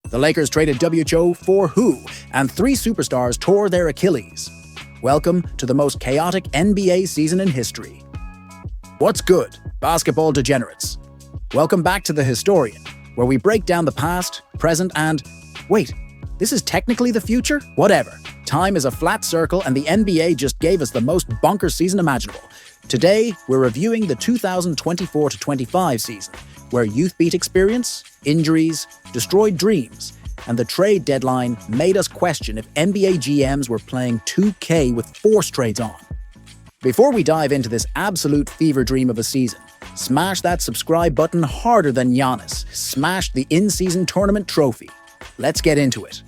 The Lakers traded WHO for who, and 3 superstars tore their Achilles. Welcome to the most chaotic NBA season in history. What's good, basketball degenerates? Welcome back to The Historian, where we break down the past, present, and... wait, this is technically the future? Whatever. Time is a flat circle, and the NBA just gave us the most bonkers season imaginable. Today, we're reviewing the 2024-25 season, where youth beat experience, injuries, destroyed dreams, and the trade deadline made us question if NBA GMs were playing 2K with force trades on. Before we dive into this absolute fever dream of a season, smash that subscribe button harder than Giannis smashed the in-season tournament trophy. Let's get into it.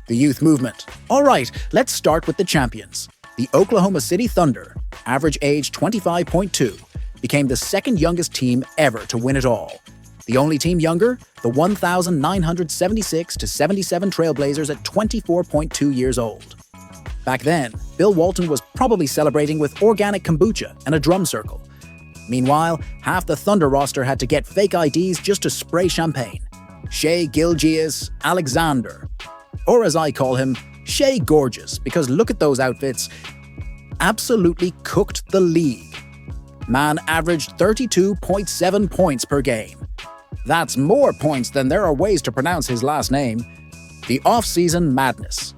The youth movement. Alright, let's start with the champions. The Oklahoma City Thunder, average age 25.2, became the second youngest team ever to win it all. The only team younger, the 1,976-77 Trailblazers at 24.2 years old. Back then, Bill Walton was probably celebrating with organic kombucha and a drum circle. Meanwhile, half the Thunder roster had to get fake IDs just to spray champagne. Shai Gilgeous-Alexander, or as I call him, Shai Gorgeous, because look at those outfits. Absolutely cooked the league. Man averaged 32.7 points per game. That's more points than there are ways to pronounce his last name. The offseason madness.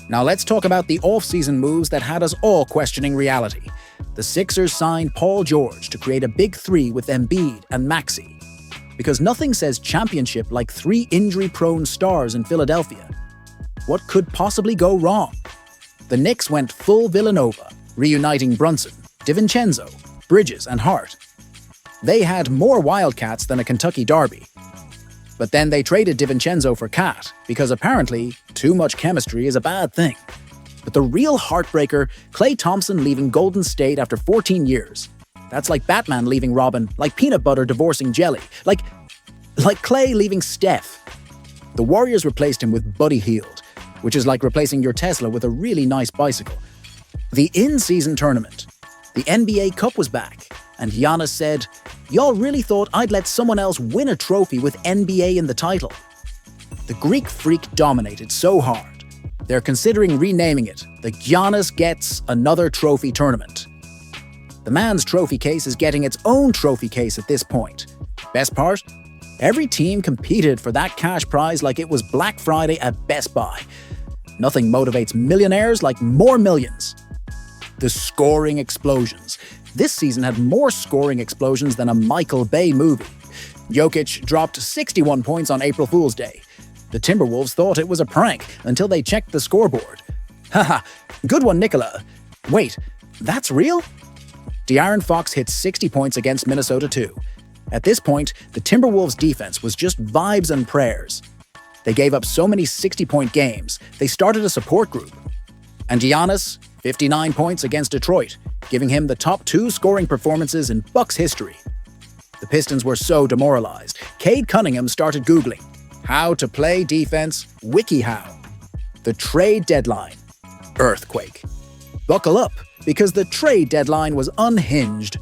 Now let's talk about the offseason moves that had us all questioning reality. The Sixers signed Paul George to create a big three with Embiid and Maxey. Because nothing says championship like 3 injury-prone stars in Philadelphia. What could possibly go wrong? The Knicks went full Villanova, reuniting Brunson, DiVincenzo, Bridges, and Hart. They had more Wildcats than a Kentucky Derby. But then they traded DiVincenzo for Cat, because apparently, too much chemistry is a bad thing. But the real heartbreaker, Klay Thompson leaving Golden State after 14 years. That's like Batman leaving Robin, like peanut butter divorcing jelly, like Klay leaving Steph. The Warriors replaced him with Buddy Hield, which is like replacing your Tesla with a really nice bicycle. The in-season tournament. The NBA Cup was back, and Giannis said, "Y'all really thought I'd let someone else win a trophy with NBA in the title?" The Greek freak dominated so hard, they're considering renaming it the Giannis Gets Another Trophy Tournament. The man's trophy case is getting its own trophy case at this point. Best part? Every team competed for that cash prize like it was Black Friday at Best Buy. Nothing motivates millionaires like more millions. The scoring explosions. This season had more scoring explosions than a Michael Bay movie. Jokic dropped 61 points on April Fool's Day. The Timberwolves thought it was a prank until they checked the scoreboard. Haha, good one, Nicola. Wait, that's real? De'Aaron Fox hit 60 points against Minnesota too. At this point, the Timberwolves' defense was just vibes and prayers. They gave up so many 60-point games, they started a support group. And Giannis, 59 points against Detroit, giving him the top 2 scoring performances in Bucks history. The Pistons were so demoralized, Cade Cunningham started Googling how to play defense WikiHow. The trade deadline. Earthquake. Buckle up, because the trade deadline was unhinged.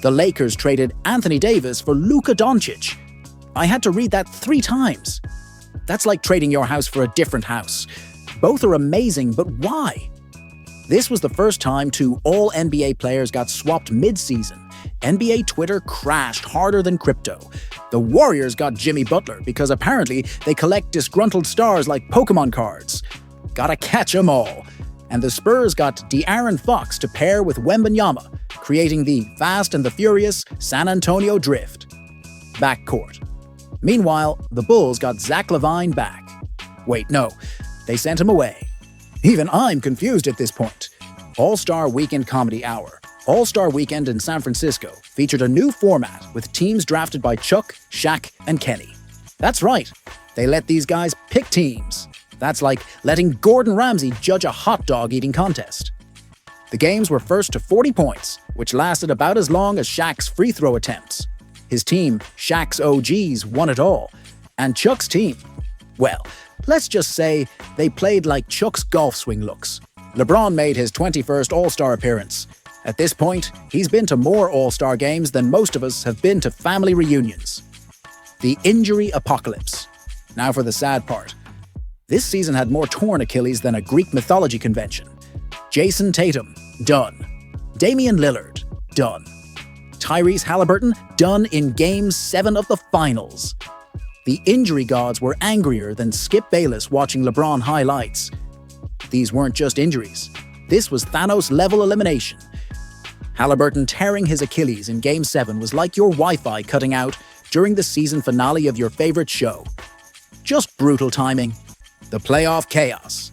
The Lakers traded Anthony Davis for Luka Dončić. I had to read that 3 times. That's like trading your house for a different house. Both are amazing, but why? This was the first time 2 All-NBA players got swapped mid-season. NBA Twitter crashed harder than crypto. The Warriors got Jimmy Butler because apparently they collect disgruntled stars like Pokemon cards. Gotta catch 'em all. And the Spurs got De'Aaron Fox to pair with Wembanyama, creating the Fast and the Furious San Antonio Drift. Backcourt. Meanwhile, the Bulls got Zach LaVine back. Wait, no, they sent him away. Even I'm confused at this point. AllStar Weekend Comedy Hour. AllStar Weekend in San Francisco featured a new format with teams drafted by Chuck, Shaq, and Kenny. That's right, they let these guys pick teams. That's like letting Gordon Ramsay judge a hot dog eating contest. The games were first to 40 points, which lasted about as long as Shaq's free throw attempts. His team, Shaq's OGs, won it all. And Chuck's team, well, let's just say they played like Chuck's golf swing looks. LeBron made his 21st All-Star appearance. At this point, he's been to more All-Star games than most of us have been to family reunions. The injury apocalypse. Now for the sad part. This season had more torn Achilles than a Greek mythology convention. Jason Tatum, done. Damian Lillard, done. Tyrese Haliburton, done in Game 7 of the Finals. The injury gods were angrier than Skip Bayless watching LeBron highlights. These weren't just injuries. This was Thanos-level elimination. Haliburton tearing his Achilles in Game 7 was like your Wi-Fi cutting out during the season finale of your favorite show. Just brutal timing. The playoff chaos.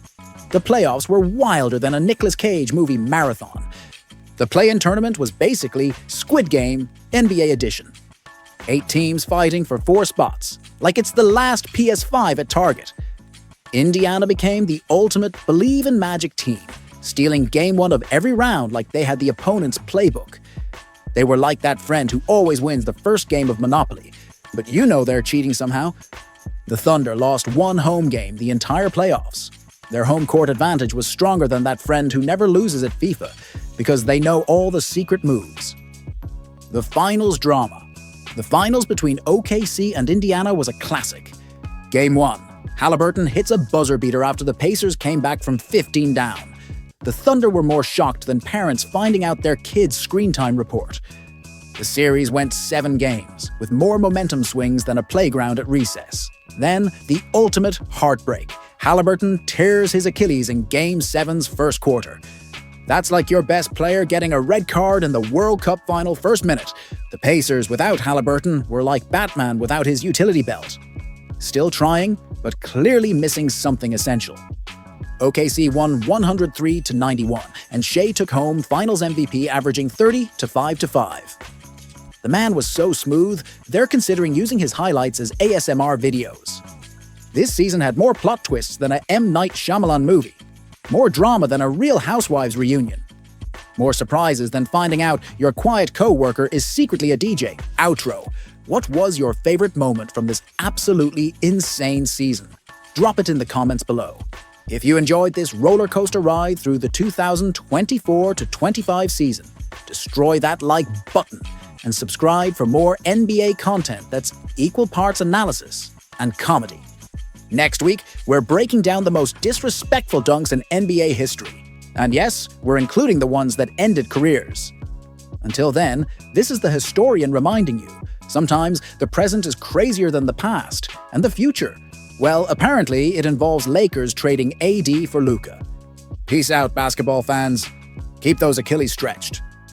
The playoffs were wilder than a Nicolas Cage movie marathon. The play-in tournament was basically Squid Game, NBA edition. 8 teams fighting for 4 spots, like it's the last PS5 at Target. Indiana became the ultimate believe-in-magic team, stealing Game 1 of every round like they had the opponent's playbook. They were like that friend who always wins the first game of Monopoly, but you know they're cheating somehow. The Thunder lost 1 home game the entire playoffs. Their home court advantage was stronger than that friend who never loses at FIFA, because they know all the secret moves. The finals drama. The finals between OKC and Indiana was a classic. Game 1. Haliburton hits a buzzer beater after the Pacers came back from 15 down. The Thunder were more shocked than parents finding out their kids' screen time report. The series went 7 games, with more momentum swings than a playground at recess. Then, the ultimate heartbreak. Haliburton tears his Achilles in Game 7's first quarter. That's like your best player getting a red card in the World Cup final first minute. The Pacers without Haliburton were like Batman without his utility belt. Still trying, but clearly missing something essential. OKC won 103-91, and Shea took home Finals MVP averaging 30 to 5. The man was so smooth, they're considering using his highlights as ASMR videos. This season had more plot twists than a M. Night Shyamalan movie. More drama than a Real Housewives reunion. More surprises than finding out your quiet co-worker is secretly a DJ. Outro. What was your favorite moment from this absolutely insane season? Drop it in the comments below. If you enjoyed this roller coaster ride through the 2024-25 season, destroy that like button and subscribe for more NBA content that's equal parts analysis and comedy. Next week, we're breaking down the most disrespectful dunks in NBA history. And yes, we're including the ones that ended careers. Until then, this is the historian reminding you, sometimes the present is crazier than the past, and the future, well, apparently it involves Lakers trading AD for Luka. Peace out, basketball fans. Keep those Achilles stretched.